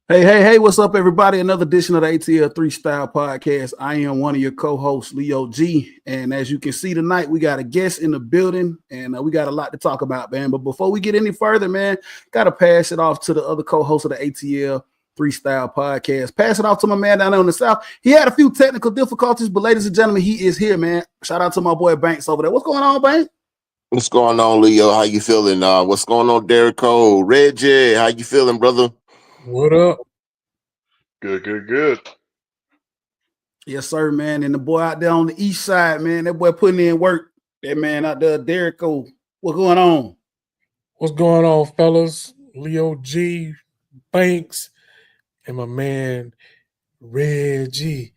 Hey, what's up, everybody? Another edition of the ATL 3 Style Podcast. I am one of your co-hosts, Leo G. And as you can see tonight, we got a guest in the building, and we got a lot to talk about, man. But before we get any further, man, got to pass it off to the other co-host of the ATL 3 Style Podcast. Pass it off to my man down there in the South. He had a few technical difficulties, but ladies and gentlemen, he is here, man. Shout out to my boy Banks over there. What's going on, Banks? What's going on, Leo? How you feeling? What's going on, Derek Cole? Reggie, how you feeling, brother? What up? Good. Yes, sir, man. And the boy out there on the east side, man, that boy putting in work. That man out there, Derek Cole. What's going on? What's going on, fellas? Leo G, Banks, and my man Reggie.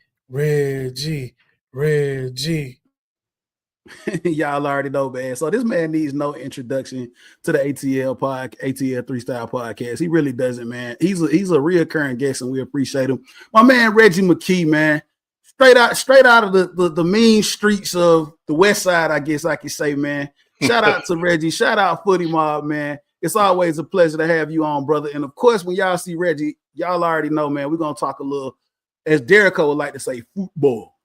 Y'all already know, man. So this man needs no introduction to the ATL 3 Style Podcast. He really doesn't, man. He's a reoccurring guest, and we appreciate him. My man Reggie McKie, man. Straight out of the mean streets of the West Side, I guess I could say, man. Shout out to Reggie. Shout out Footy Mob, man. It's always a pleasure to have you on, brother. And of course, when y'all see Reggie, y'all already know, man, we're gonna talk a little, as Derek would like to say, football.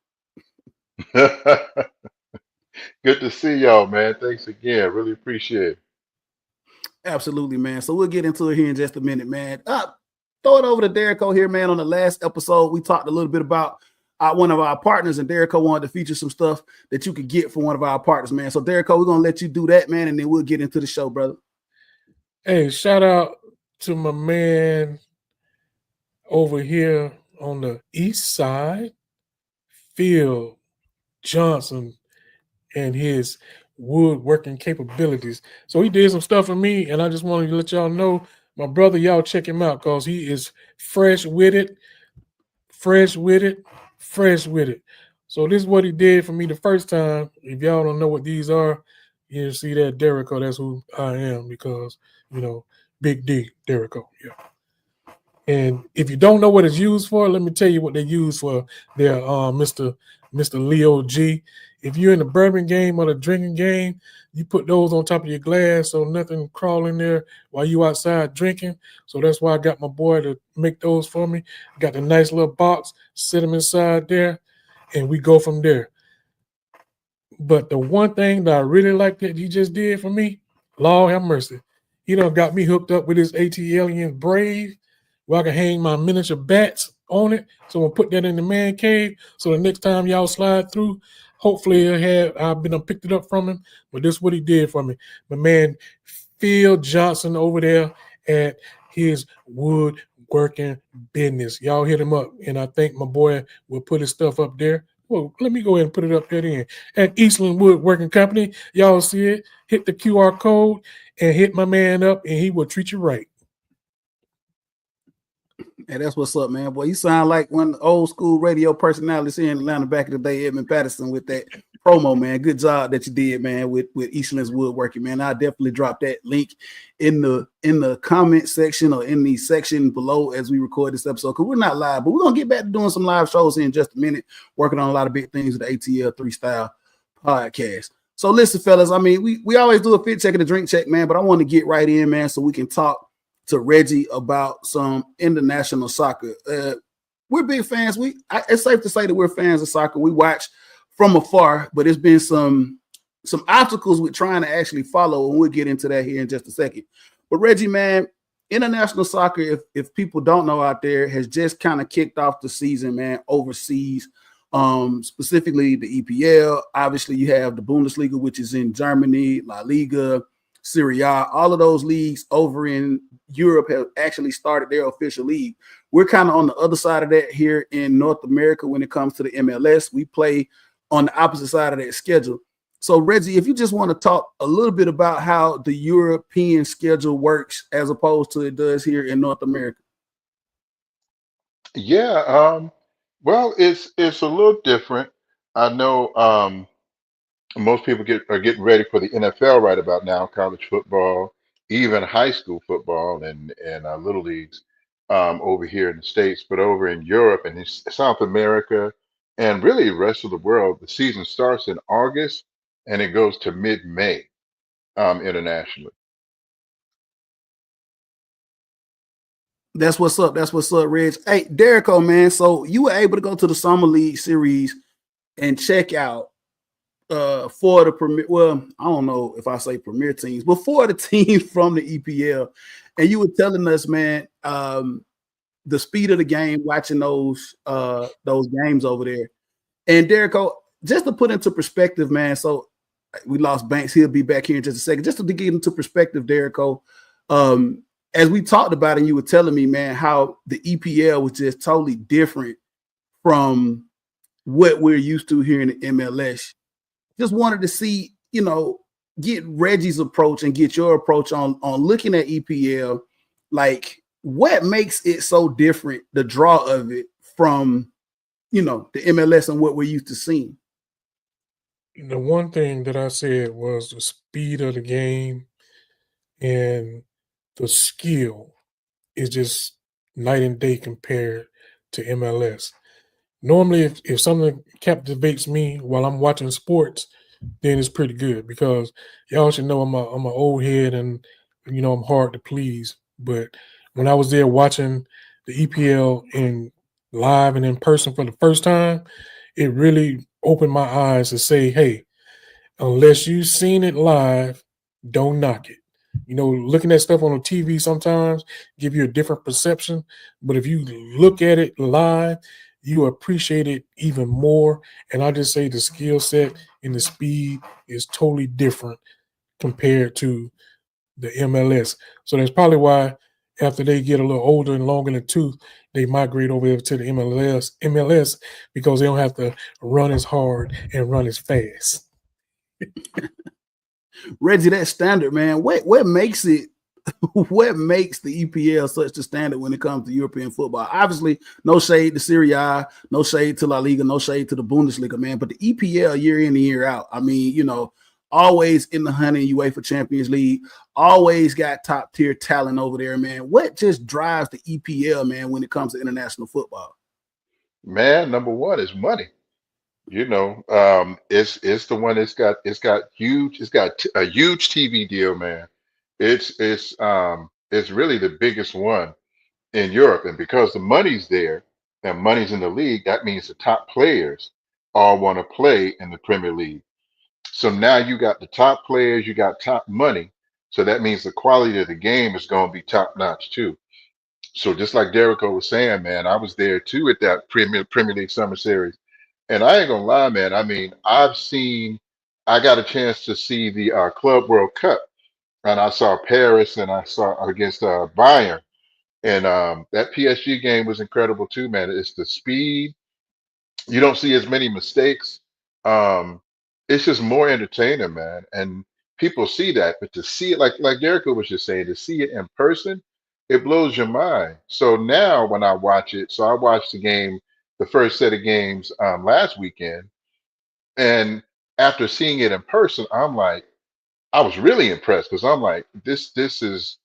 Good to see y'all, man. Thanks again. Really appreciate it. Absolutely, man. So we'll get into it here in just a minute, man. Throw it over to Derek here, man. On the last episode, we talked a little bit about one of our partners, and Derek wanted to feature some stuff that you could get from one of our partners, man. So Derek, we're gonna let you do that, man, and then we'll get into the show, brother. Hey, shout out to my man over here on the east side, Phil Johnson, and his woodworking capabilities. So he did some stuff for me, and I just wanted to let y'all know, my brother, y'all check him out because he is fresh with it. So this is what he did for me the first time. If y'all don't know what these are, you see that Derico, that's who I am because, Big D, Derico, yeah. And if you don't know what it's used for, let me tell you what they use for there, Mr. Leo G. If you're in the bourbon game or the drinking game, you put those on top of your glass so nothing crawl in there while you outside drinking. So that's why I got my boy to make those for me. Got a nice little box, sit them inside there, and we go from there. But the one thing that I really like that he just did for me, Lord have mercy, he done got me hooked up with this ATL Brave, where I can hang my miniature bats on it. So I'm gonna put that in the man cave. So the next time y'all slide through, hopefully I've been picked it up from him. But this is what he did for me. My man Phil Johnson over there at his woodworking business. Y'all hit him up, and I think my boy will put his stuff up there. Well, let me go ahead and put it up there then. At Eastlands Woodworking Company, y'all see it. Hit the QR code and hit my man up, and he will treat you right. And that's what's up, man. Boy, you sound like one of the old school radio personalities here in Atlanta back in the day, Edmund Patterson, with that promo, man. Good job that you did, man, with Eastlands Woodworking, man. I definitely drop that link in the comment section or in the section below as we record this episode, because we're not live, but we're gonna get back to doing some live shows here in just a minute, working on a lot of big things with the ATL 3 Style Podcast. So listen, fellas, I mean, we always do a fit check and a drink check, man, but I want to get right in, man, so we can talk to Reggie about some international soccer. We're big fans. It's safe to say that we're fans of soccer. We watch from afar, but it's been some obstacles with trying to actually follow, and we'll get into that here in just a second. But Reggie, man, international soccer, if people don't know out there, has just kind of kicked off the season, man, overseas. Specifically the EPL. Obviously, you have the Bundesliga, which is in Germany, La Liga, Serie A. All of those leagues over in Europe have actually started their official league. We're kind of on the other side of that here in North America when it comes to the MLS. We play on the opposite side of that schedule. So, Reggie, if you just want to talk a little bit about how the European schedule works as opposed to it does here in North America. Yeah, well, it's a little different. I know most people are getting ready for the NFL right about now, college football, even high school football, and little leagues over here in the States, but over in Europe and in South America, and really the rest of the world, the season starts in August and it goes to mid-May internationally. That's what's up. That's what's up, Reg. Hey, Derico, man. So you were able to go to the Summer League series and check out for the premier. Well, I don't know if I say premier teams, but for the teams from the EPL. And you were telling us, man, the speed of the game, watching those games over there. And Derico, just to put into perspective, man. So we lost Banks. He'll be back here in just a second. Just to get into perspective, Derico. As we talked about, and you were telling me, man, how the EPL was just totally different from what we're used to here in the MLS. Just wanted to see, get Reggie's approach and get your approach on looking at EPL. Like, what makes it so different, the draw of it from, the MLS and what we're used to seeing? The one thing that I said was the speed of the game and the skill is just night and day compared to MLS. Normally, if something captivates me while I'm watching sports, then it's pretty good because y'all should know I'm an old head and I'm hard to please. But when I was there watching the EPL in live and in person for the first time, it really opened my eyes to say, hey, unless you've seen it live, don't knock it. Looking at stuff on the TV sometimes give you a different perception, but if you look at it live, you appreciate it even more. And I just say the skill set and the speed is totally different compared to the MLS. So that's probably why after they get a little older and longer in the tooth, they migrate over to the MLS because they don't have to run as hard and run as fast. Reggie, that standard, man. What makes it? What makes the EPL such a standard when it comes to European football? Obviously, no shade to Serie A, no shade to La Liga, no shade to the Bundesliga, man. But the EPL, year in and year out, I mean, always in the hunt in UEFA Champions League, always got top tier talent over there, man. What just drives the EPL, man, when it comes to international football? Man, number one is money. It's the one it's got a huge TV deal, man. It's really the biggest one in Europe, and because the money's there and money's in the league, that means the top players all want to play in the Premier League. So now you got the top players, you got top money. So that means the quality of the game is going to be top notch too. So just like Derico was saying, man, I was there too at that Premier League Summer Series. And I ain't gonna lie, man. I mean, I got a chance to see the Club World Cup, and I saw Paris, and I saw against Bayern, and that PSG game was incredible too, man. It's the speed. You don't see as many mistakes. Um, it's just more entertaining, man. And people see that, but to see it like Jericho was just saying, to see it in person, it blows your mind. So now when I watch it, so I watched the game, the first set of games last weekend, and after seeing it in person, I was really impressed because I'm like, this is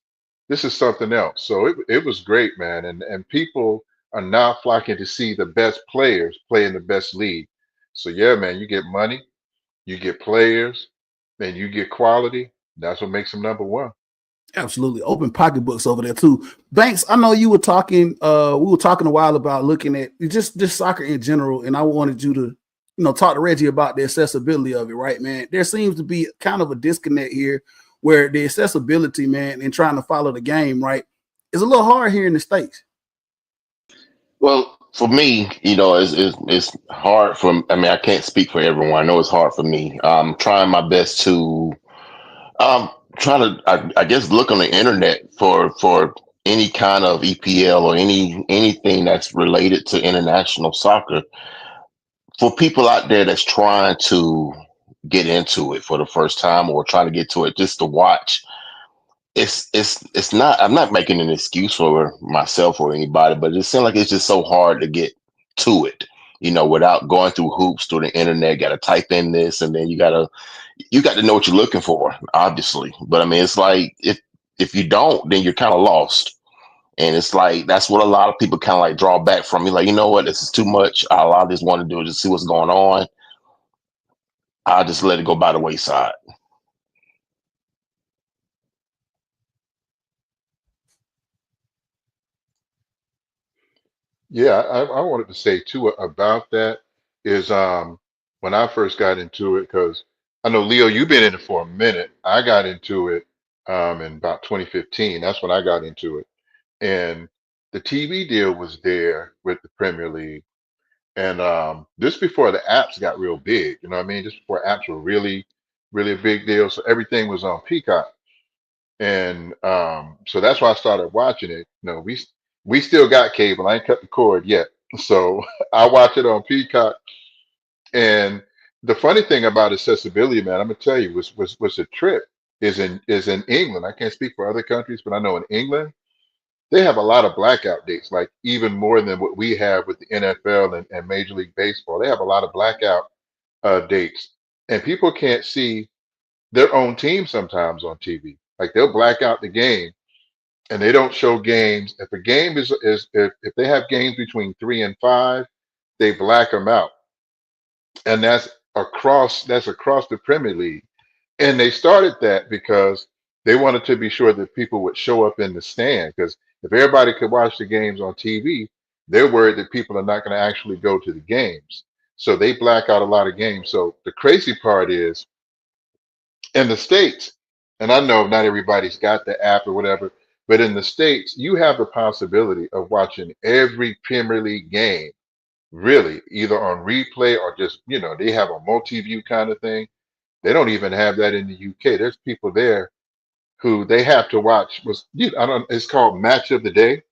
something else. So it was great, man. And people are now flocking to see the best players play in the best league. So yeah, man, you get money, you get players, and you get quality. That's what makes them number one. Absolutely. Open pocketbooks over there too. Banks, I know you were talking, we were talking a while about looking at just soccer in general. And I wanted you to, talk to Reggie about the accessibility of it, right, man? There seems to be kind of a disconnect here where the accessibility, man, and trying to follow the game, right, is a little hard here in the States. Well, for me, it's hard for. I mean, I can't speak for everyone. I know it's hard for me. I'm trying my best to trying to, I guess, look on the internet for any kind of EPL or anything that's related to international soccer for people out there that's trying to get into it for the first time or trying to get to it just to watch. It's not. I'm not making an excuse for myself or anybody, but it seems like it's just so hard to get to it. Without going through hoops through the internet, got to type in this, and then you got to know what you're looking for, obviously. But I mean, it's like if you don't, then you're kind of lost. And it's like that's what a lot of people kind of like draw back from. You're like, you know what, this is too much. All I just want to do is just see what's going on. I'll just let it go by the wayside. Yeah, I wanted to say too about that is when I first got into it, because I know Leo, you've been in it for a minute. I got into it in about 2015. That's when I got into it. And the TV deal was there with the Premier League. And this before the apps got real big, you know what I mean? Just before apps were really, really a big deal. So everything was on Peacock. And so that's why I started watching it. No, we still got cable. I ain't cut the cord yet. So I watch it on Peacock. And the funny thing about accessibility, man, I'm gonna tell you, was a trip is in England. I can't speak for other countries, but I know in England they have a lot of blackout dates, like even more than what we have with the NFL and Major League Baseball. They have a lot of blackout dates, and people can't see their own team sometimes on TV. Like they'll black out the game and they don't show games. If a game is if they have games between 3 and 5, they black them out, and that's across the Premier League. And they started that because they wanted to be sure that people would show up in the stand. Because if everybody could watch the games on TV, they're worried that people are not going to actually go to the games. So they black out a lot of games. So the crazy part is in the States, and I know not everybody's got the app or whatever, but in the States, you have the possibility of watching every Premier League game, really, either on replay or just, they have a multi-view kind of thing. They don't even have that in the UK. There's people there who they have to watch I don't it's called Match of the Day.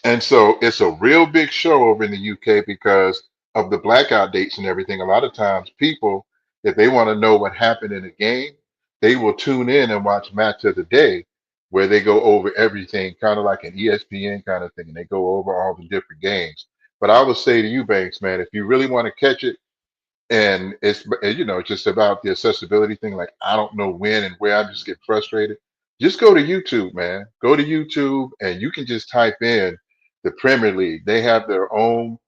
And so it's a real big show over in the UK because of the blackout dates and everything. A lot of times, people, if they want to know what happened in a game, they will tune in and watch Match of the Day, where they go over everything, kind of like an ESPN kind of thing, and they go over all the different games. But I would say to you, Banks, man, if you really want to catch it, and it's just about the accessibility thing, like I don't know when and where, I just get frustrated. Just go to YouTube, man. Go to YouTube and you can just type in the Premier League. They have their own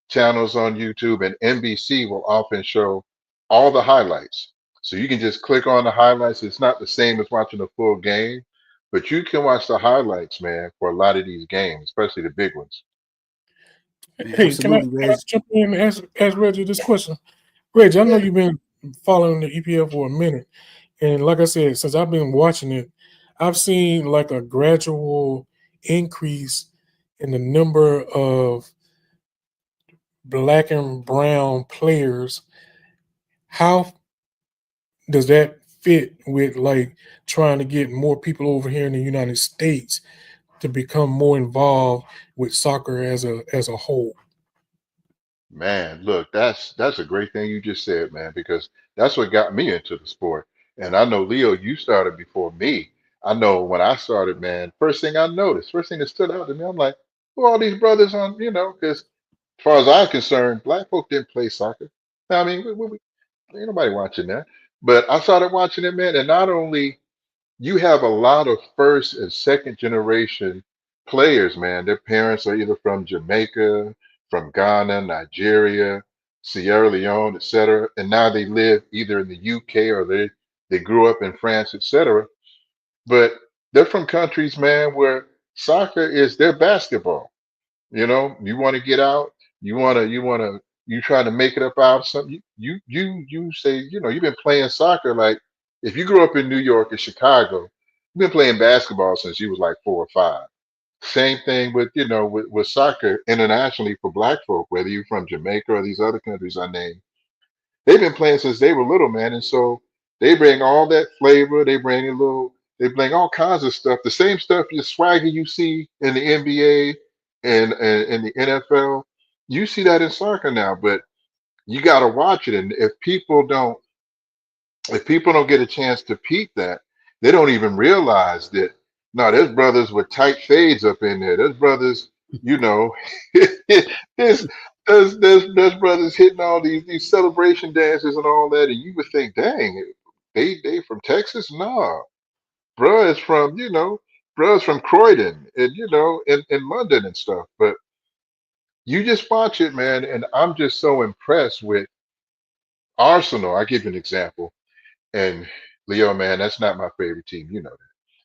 channels on YouTube, and NBC will often show all the highlights. So you can just click on the highlights. It's not the same as watching a full game, but you can watch the highlights, man, for a lot of these games, especially the big ones. Man, Hey, absolutely, can I Reg. jump in and ask Reggie this question? Reggie, I know you've been following the EPL for a minute. And like I said, since I've been watching it, I've seen like a gradual increase in the number of black and brown players. How does that fit with like trying to get more people over here in the United States to become more involved with soccer as a whole? Man, look, that's a great thing you just said, man, because that's what got me into the sport. And I know, Leo, you started before me. I know when I started, man, first thing that stood out to me, I'm like, who are all these brothers on, because as far as I'm concerned, black folk didn't play soccer. I mean, ain't nobody watching that. But I started watching it, man, and not only you have a lot of first and second generation players, man. Their parents are either from Jamaica, from Ghana, Nigeria, Sierra Leone, etc. And now they live either in the UK or they grew up in France, etc. But they're from countries, man, where soccer is their basketball. You want to get out, you try to make it up out of something. You say, you've been playing soccer. Like if you grew up in New York or Chicago, you've been playing basketball since you was like 4 or 5. Same thing with soccer internationally for black folk, whether you're from Jamaica or these other countries I named. They've been playing since they were little, man, and so they bring all that flavor. They bring all kinds of stuff. The same stuff, the swagger you see in the NBA and in the NFL, you see that in soccer now. But you got to watch it, and if people don't get a chance to peep that, they don't even realize that. No, there's brothers with tight fades up in there. There's brothers, you know, there's there's brothers hitting all these celebration dances and all that, and you would think, dang, they from Texas? Nah, bruh is from bruh is from Croydon and in London and stuff. But you just watch it, man, and I'm just so impressed with Arsenal. I give you an example. And Leo, man, that's not my favorite team. You know that.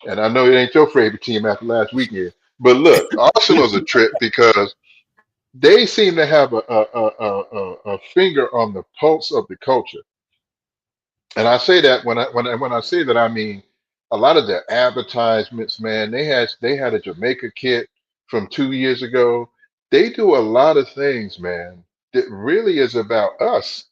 And I know it ain't your favorite team after last weekend. But look, Arsenal's a trip because they seem to have a finger on the pulse of the culture. And I say that when I say that, I mean a lot of their advertisements, man. They had a Jamaica kit from 2 years ago. They do a lot of things, man, that really is about us.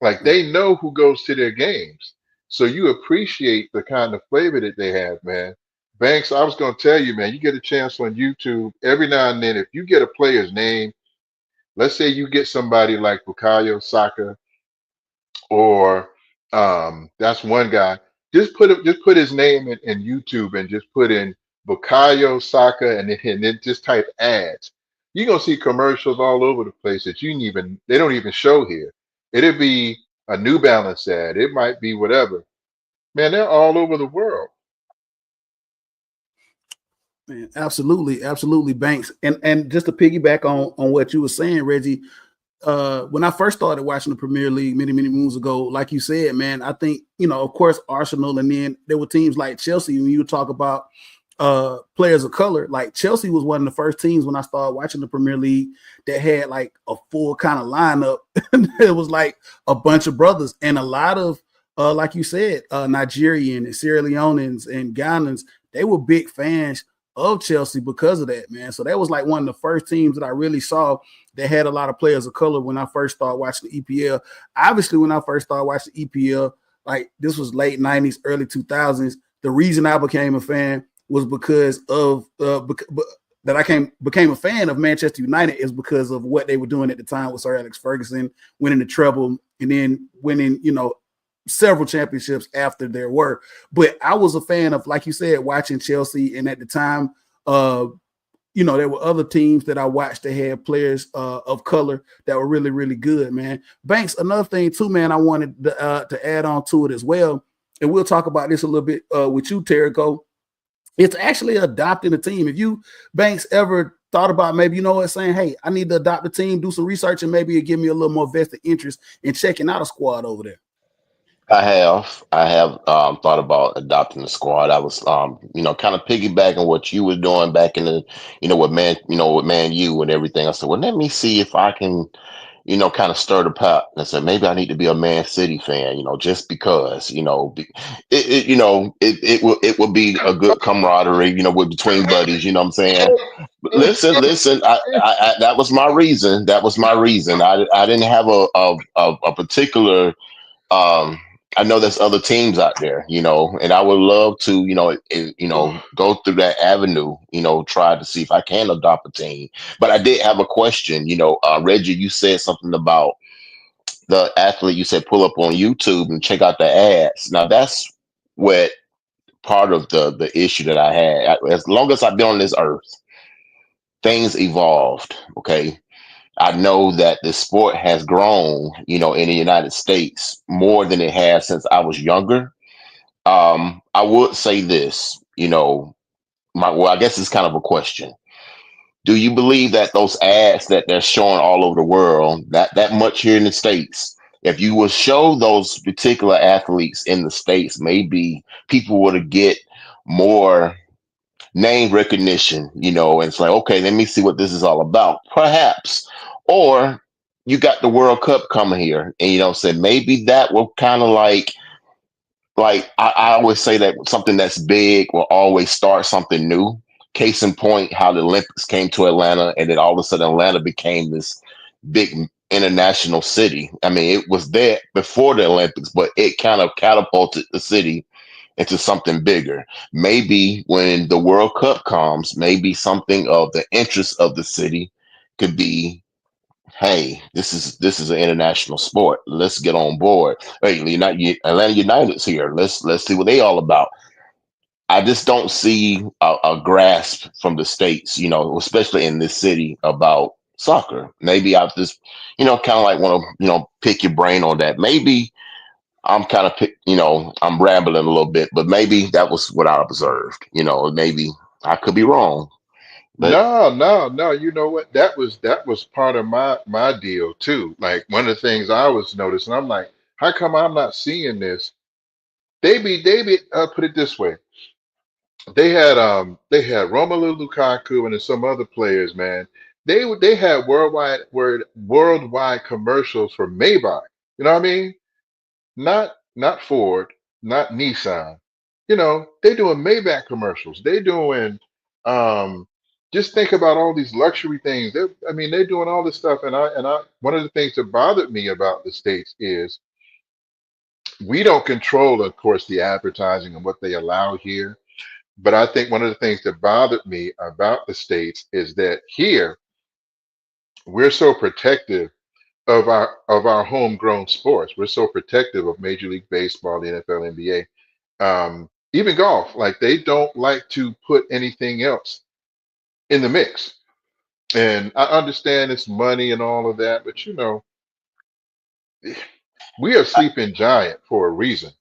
Like Yeah, they know who goes to their games. So you appreciate the kind of flavor that they have, man. Banks, I was gonna tell you, man, you get a chance on YouTube every now and then. If you get a player's name, let's say you get somebody like Bukayo Saka, or that's one guy. Just put his name in YouTube and just put in Bukayo Saka, and then just type ads. You're gonna see commercials all over the place that they don't even show here. It'll be a New Balance ad. It might be whatever. Man, they're all over the world. man, absolutely, absolutely, Banks. And just to piggyback on what you were saying, Reggie, when I first started watching the Premier League many moons ago, like you said, man, I think, of course, Arsenal, and then there were teams like Chelsea. When you talk about players of color, like Chelsea was one of the first teams when I started watching the Premier League that had like a full kind of lineup. It was like a bunch of brothers, and a lot of like you said, Nigerian and Sierra Leoneans and Ghanans. They were big fans of Chelsea because of that, man. So that was like one of the first teams that I really saw that had a lot of players of color when I first started watching the EPL. Obviously, when I first started watching the EPL, like this was late 90s, early 2000s. The reason I became a fan was because of that I became a fan of Manchester United is because of what they were doing at the time with Sir Alex Ferguson, winning the treble and then winning, several championships after there were. But I was a fan of, like you said, watching Chelsea. And at the time, there were other teams that I watched that had players of color that were really, really good, man. Banks, another thing too, man, I wanted to add on to it as well. And we'll talk about this a little bit with you, Terrico. It's actually adopting a team. If you, Banks, ever thought about maybe, saying, hey, I need to adopt a team, do some research, and maybe it give me a little more vested interest in checking out a squad over there. I have thought about adopting the squad. I was kind of piggybacking what you were doing back in the with Man U and everything. I said, well, let me see if I can kind of stir the pot. And I said, maybe I need to be a Man City fan, just because, it will be a good camaraderie, with between buddies, you know what I'm saying? But listen, that was my reason. That was my reason. I didn't have a particular, I know there's other teams out there, and I would love to, go through that avenue, try to see if I can adopt a team. But I did have a question, Reggie, you said something about the athlete. You said pull up on YouTube and check out the ads. Now that's what part of the issue that I had. As long as I've been on this earth, things evolved. Okay. I know that the sport has grown, in the United States more than it has since I was younger. I would say this, I guess it's kind of a question. Do you believe that those ads that they're showing all over the world, that much here in the States, if you would show those particular athletes in the States, maybe people would get more name recognition, and it's like, okay, let me see what this is all about, perhaps. Or you got the World Cup coming here, and said maybe that will kind of like I always say that something that's big will always start something new. Case in point, how the Olympics came to Atlanta, and then all of a sudden Atlanta became this big international city. I mean, it was there before the Olympics, but it kind of catapulted the city into something bigger. Maybe when the World Cup comes, maybe something of the interest of the city could be, hey, this is an international sport. Let's get on board. Hey, Atlanta United's here. Let's see what they all about. I just don't see a grasp from the states, especially in this city about soccer. Maybe I just, kind of like want to, pick your brain on that. Maybe I'm kind of, I'm rambling a little bit, but maybe that was what I observed. Maybe I could be wrong, but No, no, no. You know what? That was part of my deal too. Like one of the things I was noticing, I'm like, how come I'm not seeing this? They be put it this way. They had Romelu Lukaku and then some other players, man. They had worldwide commercials for Maybach. You know what I mean? Not Ford, not Nissan. You know, they doing Maybach commercials. They doing um just think about all these luxury things. I mean, they're doing all this stuff. And I one of the things that bothered me about the States is we don't control, of course, the advertising and what they allow here. But I think one of the things that bothered me about the States is that here we're so protective of our homegrown sports. We're so protective of Major League Baseball, the NFL, NBA, even golf. Like they don't like to put anything else in the mix. And I understand it's money and all of that, but you know, we are sleeping giant for a reason.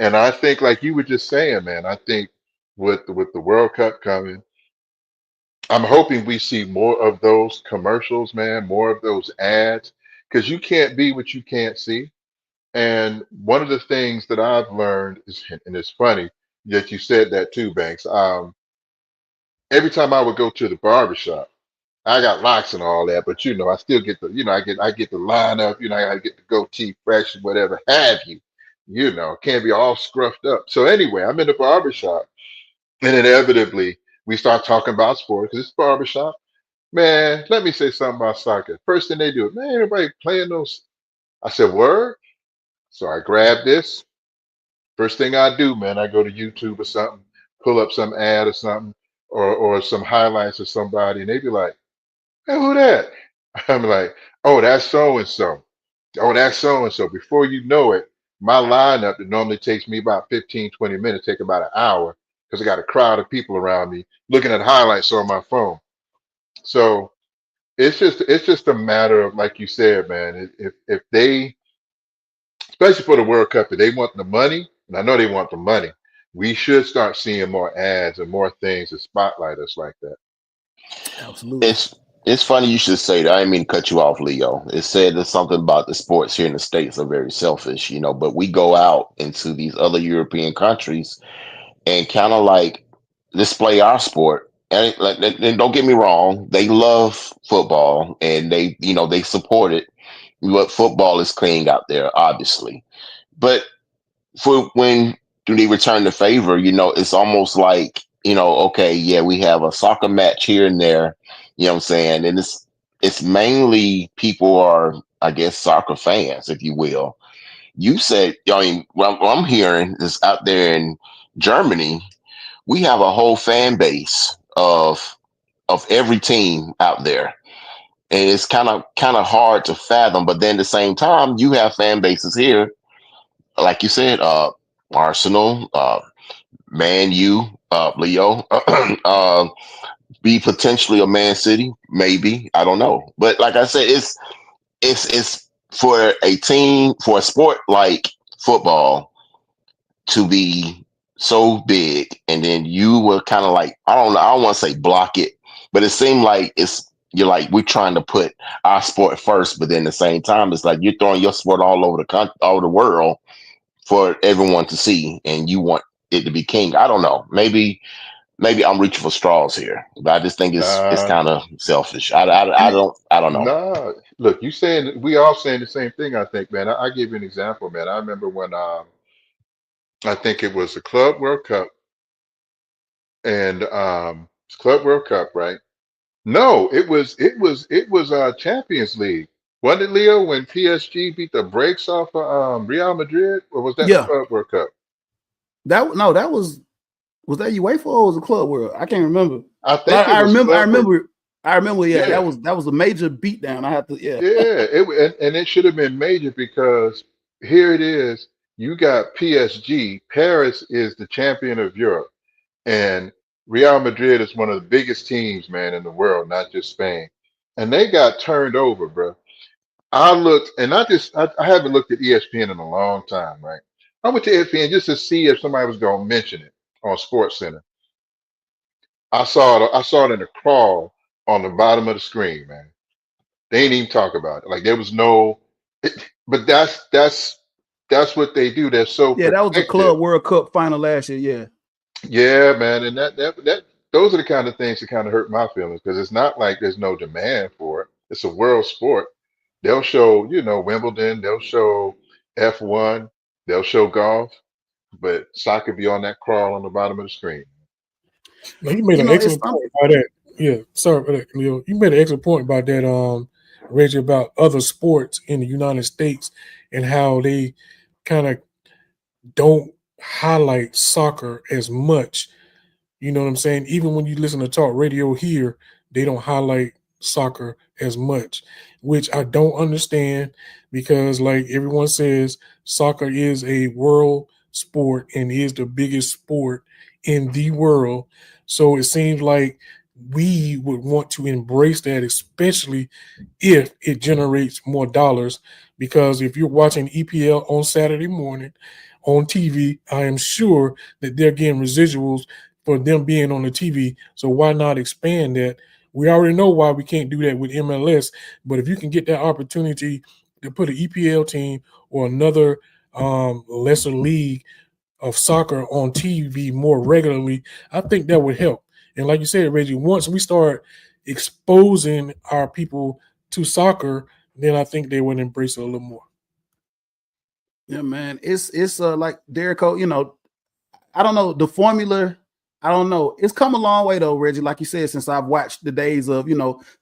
And I think, like you were just saying, man, I think with the World Cup coming, I'm hoping we see more of those commercials, man, more of those ads, because you can't be what you can't see. And one of the things that I've learned is, and it's funny that you said that too, Banks. Every time I would go to the barbershop, I got locks and all that, but you know, I still get the, you know, I get the line up, you know, I gotta get the goatee fresh, whatever have you. You know, can't be all scruffed up. So anyway, I'm in the barbershop, and inevitably we start talking about sports because it's barbershop. Man, let me say something about soccer. First thing they do, man, everybody playing those. I said, word. So I grabbed this. First thing I do, man, I go to YouTube or something, pull up some ad or something, or some highlights of somebody, and they be like, "Hey, who that?" I'm like, "Oh, that's so and so. Oh, that's so and so." Before you know it, my lineup that normally takes me about 15, 20 minutes, take about an hour because I got a crowd of people around me looking at highlights on my phone. So it's just a matter of, like you said, man. If they, especially for the World Cup, if they want the money, and I know they want the money, we should start seeing more ads and more things that spotlight us like that. Absolutely. It's funny you should say that. I didn't mean to cut you off, Leo. It said there's something about the sports here in the States are very selfish, you know, but we go out into these other European countries and kind of like display our sport. And don't get me wrong, they love football and they, you know, they support it. But football is king out there, obviously. But for when do they return the favor, you know, it's almost like, you know, okay, yeah, we have a soccer match here and there, you know what I'm saying? And it's mainly people are, I guess, soccer fans, if you will. You said, I mean, what I'm hearing is out there in Germany, we have a whole fan base of every team out there. And it's kind of hard to fathom, but then at the same time, you have fan bases here, like you said, Arsenal, Man U, Leo, be potentially a Man City, maybe. I don't know. But like I said, it's for a team, for a sport like football to be so big, and then you were kind of like, I don't know, I don't want to say block it, but it seemed like you're like, we're trying to put our sport first, but then at the same time, it's like you're throwing your sport all over all over the world for everyone to see, and you want it to be king. I don't know. Maybe I'm reaching for straws here, but I just think it's Nah, kind of selfish. I don't know. nah. Look, you saying we all saying the same thing. I think, man. I give you an example, man. I remember when I think it was the Club World Cup, and it's Club World Cup, right? No, it was Champions League. Wasn't it, Leo, when PSG beat the brakes off of Real Madrid, or was that the Yeah. Club World Cup? That was that UEFA or was it Club World? I can't remember. I But think it was Club World. I remember, yeah, Yeah, that was a major beatdown. I have to, yeah. yeah. And it should have been major because here it is. You got PSG. Paris is the champion of Europe, and Real Madrid is one of the biggest teams, man, in the world, not just Spain. And they got turned over, bro. I looked, and I haven't looked at ESPN in a long time, right? I went to ESPN just to see if somebody was going to mention it on Sports Center. I saw it in a crawl on the bottom of the screen, man. They ain't even talk about it. Like there was no, but that's what they do. They're so Yeah, that was the protective. Club World Cup final last year. Yeah. Yeah, man, and that those are the kind of things that kind of hurt my feelings because it's not like there's no demand for it. It's a world sport. They'll show, Wimbledon, they'll show F1, they'll show golf, but soccer be on that crawl on the bottom of the screen. Now, you made You an know, it's excellent something. point about that. Yeah, sorry for that, Camille. You made an excellent point about that, Reggie, about other sports in the United States and how they kind of don't highlight soccer as much. You know what I'm saying? Even when you listen to talk radio here, they don't highlight soccer as much, which I don't understand because, like everyone says, soccer is a world sport and is the biggest sport in the world. So it seems like we would want to embrace that, especially if it generates more dollars. Because if you're watching EPL on Saturday morning on TV, I am sure that they're getting residuals for them being on the TV. So why not expand that? We already know why we can't do that with MLS, but if you can get that opportunity to put an EPL team or another lesser league of soccer on TV more regularly, I think that would help. And like you said, Reggie, once we start exposing our people to soccer, then I think they would embrace it a little more. Yeah, man. It's like Derico, I don't know the formula. I don't know. It's come a long way though, Reggie. Like you said, since I've watched the days of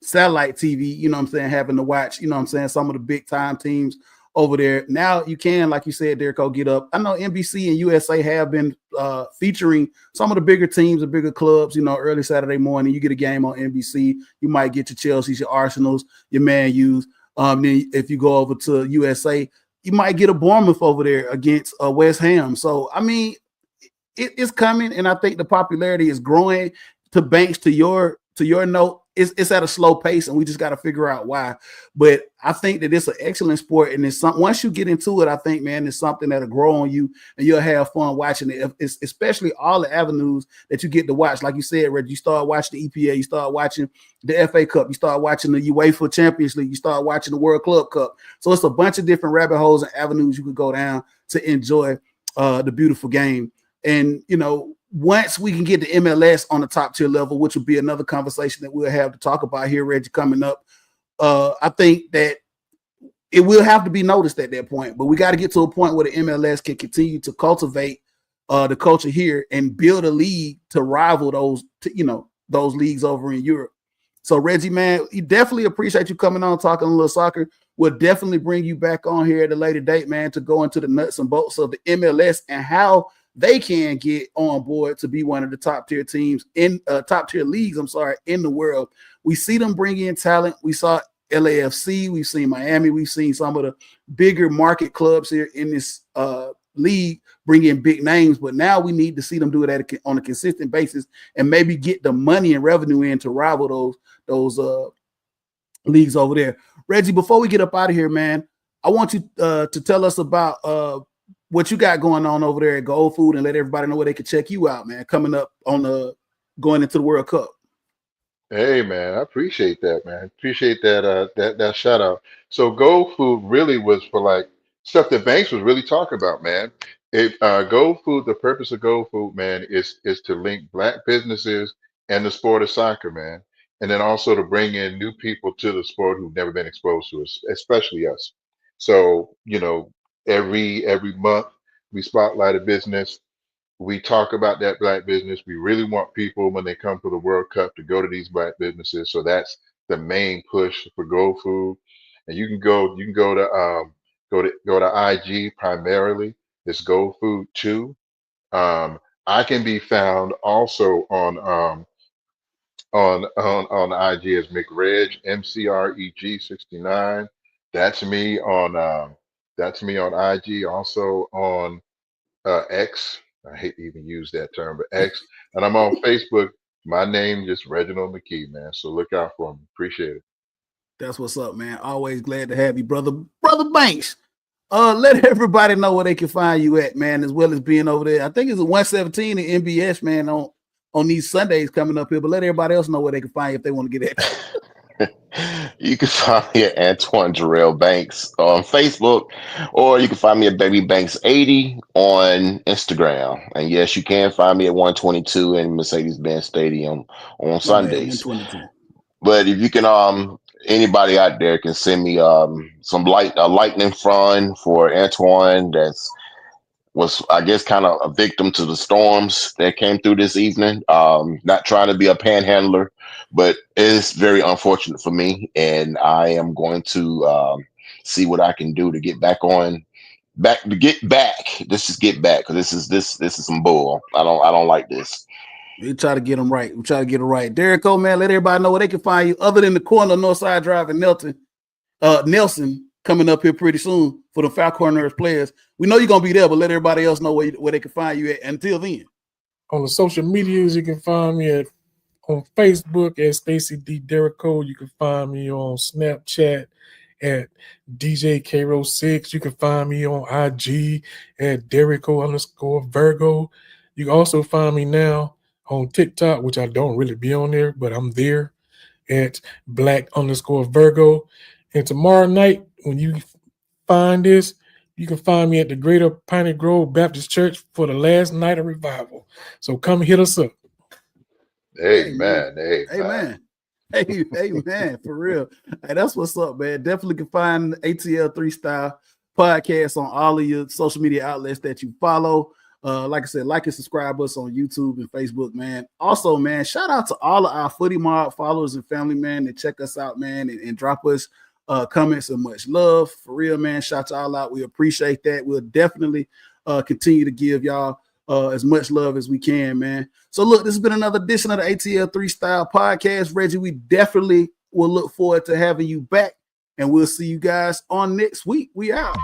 satellite TV. You know what I'm saying, having to watch. You know what I'm saying, some of the big time teams over there. Now you can, like you said, Derico, get up. I know NBC and USA have been featuring some of the bigger teams, the bigger clubs. Early Saturday morning, you get a game on NBC. You might get your Chelsea's, your Arsenals, your Man U's. Then if you go over to USA, you might get a Bournemouth over there against West Ham. So I mean, it's coming, and I think the popularity is growing. To Banks, to your note, it's at a slow pace, and we just got to figure out why. But I think that it's an excellent sport, and it's once you get into it, I think, man, it's something that'll grow on you, and you'll have fun watching it. It's especially all the avenues that you get to watch. Like you said, Reggie, you start watching the EPA, you start watching the FA Cup, you start watching the UEFA Champions League, you start watching the World Club Cup. So it's a bunch of different rabbit holes and avenues you could go down to enjoy the beautiful game. And, once we can get the MLS on the top tier level, which will be another conversation that we'll have to talk about here, Reggie, coming up, I think that it will have to be noticed at that point. But we got to get to a point where the MLS can continue to cultivate the culture here and build a league to rival those leagues over in Europe. So, Reggie, man, we definitely appreciate you coming on, talking a little soccer. We'll definitely bring you back on here at a later date, man, to go into the nuts and bolts of the MLS and how they can get on board to be one of the top tier teams in top tier leagues, in the world. We see them bring in talent. We saw LAFC, we've seen Miami, we've seen some of the bigger market clubs here in this league bring in big names, but now we need to see them do it on a consistent basis and maybe get the money and revenue in to rival those leagues over there. Reggie, before we get up out of here, man, I want you to tell us about what you got going on over there at Gold Food and let everybody know where they can check you out, man, coming up on going into the World Cup. Hey man, I appreciate that, man. Appreciate that shout out. So Gold Food really was for like stuff that Banks was really talking about, man. Gold Food, the purpose of Gold Food, man, is to link black businesses and the sport of soccer, man. And then also to bring in new people to the sport who've never been exposed to us, especially us. So, every month we spotlight a business, we talk about that black business. We really want people when they come to the World Cup to go to these black businesses. So that's the main push for Go Food. And you can go to IG primarily. It's Go Food 2. I can be found also on IG as McReg, MCREG69. That's me on IG, also on X. I hate to even use that term, but X. And I'm on Facebook. My name is Reginald McKie, man. So look out for me. Appreciate it. That's what's up, man. Always glad to have you, brother Banks. Let everybody know where they can find you at, man, as well as being over there. I think it's a 117 in NBS, man, on these Sundays coming up here. But let everybody else know where they can find you if they want to get at you. You can find me at Antoine Jarrell Banks on Facebook, or you can find me at Baby Banks 80 on Instagram. And yes, you can find me at 122 in Mercedes-Benz Stadium on My bad, Sundays. 122. But if you can, anybody out there can send me some lightning fund for Antoine. That's was, I guess, kind of a victim to the storms that came through this evening. Not trying to be a panhandler, but it's very unfortunate for me, and I am going to see what I can do to get back on. Back to get back. Let's just get back, because this is some bull. I don't like this. We try to get them right. We try to get it right. Derek O, man, let everybody know where they can find you other than the corner of Northside Drive and Nelson coming up here pretty soon for the Falconers players. We know you're going to be there, but let everybody else know where they can find you at until then. On the social medias, you can find me on Facebook at Stacy D. Derrico. You can find me on Snapchat at DJ K-Ro6. You can find me on IG at Derrico_Virgo. You can also find me now on TikTok, which I don't really be on there, but I'm there at Black_Virgo. And tomorrow night, when you find this, you can find me at the Greater Piney Grove Baptist Church for the last night of revival. So come hit us up. Amen. Amen. Amen. For real. Hey, that's what's up, man. Definitely can find ATL 3 Style podcast on all of your social media outlets that you follow. Like I said, like and subscribe us on YouTube and Facebook, man. Also, man, shout out to all of our Footy Mob followers and family, man, that check us out, man, and drop us comments and much love. For real, man. Shout y'all out. We appreciate that. We'll definitely continue to give y'all as much love as we can, man. So look, this has been another edition of the ATL 3 Style podcast. Reggie, we definitely will look forward to having you back, and we'll see you guys on next week. We out.